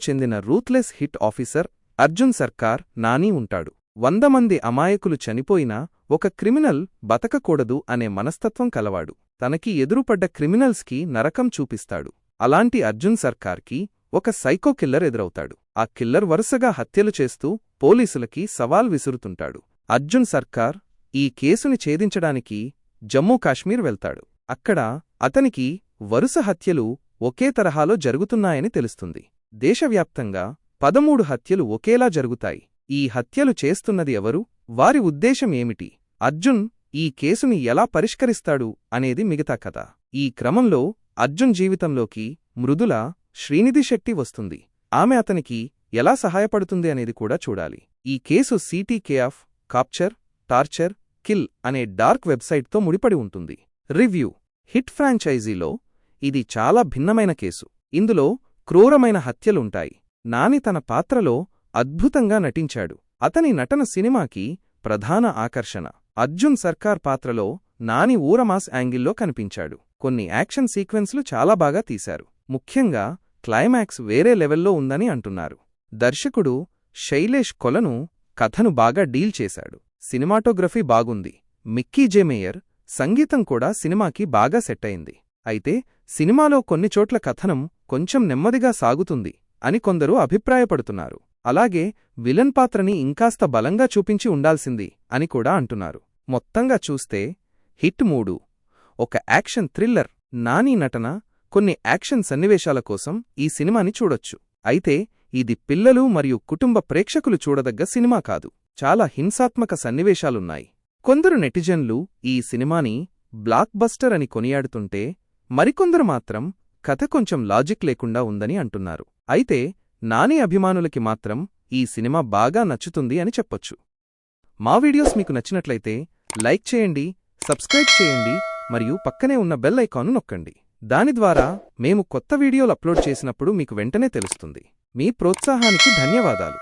చెందిన ruthless hit officer Arjun సర్కార్ నాని ఉంటాడు. 100 మంది అమాయకులు చనిపోయినా ఒక క్రిమినల్ బతకకూడదు అనే మనస్తత్వం కలవాడు. తనకి ఎదురుపడ్డ క్రిమినల్స్కి నరకం చూపిస్తాడు. అలాంటి అర్జున్ సర్కార్కి ఒక సైకో కిల్లర్ ఎదురవుతాడు. ఆ కిల్లర్ వరుసగా హత్యలు చేస్తూ పోలీసులకి సవాల్ విసురుతుంటాడు. అర్జున్ సర్కార్ ఈ కేసుని ఛేదించడానికి జమ్మూ కాశ్మీర్ వెళ్తాడు. అక్కడ అతనికి వరుస హత్యలు ఒకే తరహాలో జరుగుతున్నాయని తెలుస్తుంది. దేశవ్యాప్తంగా 13 హత్యలు ఒకేలా జరుగుతాయి. ఈ హత్యలు చేస్తున్నది ఎవరు? వారి ఉద్దేశం ఏమిటి? అర్జున్ ఈ కేసుని ఎలా పరిష్కరిస్తాడు అనేది మిగతా కథ. ఈ క్రమంలో అర్జున్ జీవితంలోకి మృదుల శ్రీనిధి శెట్టి వస్తుంది. ఆమె అతనికి ఎలా సహాయపడుతుంది అనేది కూడా చూడాలి. ఈ కేసు సిటీకేఎఫ్ కాప్చర్ టార్చర్ కిల్ అనే డార్క్ వెబ్సైట్తో ముడిపడి ఉంటుంది. రివ్యూ: హిట్ ఫ్రాంచైజీలో ఇది చాలా భిన్నమైన కేసు. ఇందులో క్రూరమైన హత్యలుంటాయి. నాని తన పాత్రలో అద్భుతంగా నటించాడు. అతని నటన సినిమాకి ప్రధాన ఆకర్షణ. అర్జున్ సర్కార్ పాత్రలో నాని ఊరమాస్ యాంగిల్లో కనిపించాడు. కొన్ని యాక్షన్ సీక్వెన్స్లు చాలా బాగా తీశారు. ముఖ్యంగా క్లైమాక్స్ వేరే లెవెల్లో ఉందని అంటున్నారు. దర్శకుడు శైలేష్ కొలను కథను బాగా డీల్ చేశాడు. సినిమాటోగ్రఫీ బాగుంది. మిక్కీ జె మేయర్ సంగీతం కూడా సినిమాకి బాగా సెట్ అయింది. అయితే సినిమాలో కొన్ని చోట్ల కథనం కొంచెం నెమ్మదిగా సాగుతుంది అని కొందరు అభిప్రాయపడుతున్నారు. అలాగే విలన్ పాత్రని ఇంకాస్త బలంగా చూపించి ఉండాల్సింది అని కూడా అంటున్నారు. మొత్తంగా చూస్తే హిట్ 3 ఒక యాక్షన్ థ్రిల్లర్. నాని నటన, కొన్ని యాక్షన్ సన్నివేశాల కోసం ఈ సినిమాని చూడొచ్చు. అయితే ఇది పిల్లలు మరియు కుటుంబ ప్రేక్షకులు చూడదగ్గ సినిమా కాదు. చాలా హింసాత్మక సన్నివేశాలున్నాయి. కొందరు నెటిజన్లు ఈ సినిమాని బ్లాక్ బస్టర్ అని కొనియాడుతుంటే, మరికొందరు మాత్రం కథ కొంచెం లాజిక్ లేకుండా ఉందని అంటున్నారు. అయితే నాని అభిమానులకి మాత్రం ఈ సినిమా బాగా నచ్చుతుంది అని చెప్పొచ్చు. మా వీడియోస్ మీకు నచ్చినట్లయితే లైక్ చేయండి, సబ్స్క్రైబ్ చేయండి మరియు పక్కనే ఉన్న బెల్ ఐకాన్ను నొక్కండి. దాని ద్వారా మేము కొత్త వీడియోలు అప్లోడ్ చేసినప్పుడు మీకు వెంటనే తెలుస్తుంది. మీ ప్రోత్సాహానికి ధన్యవాదాలు.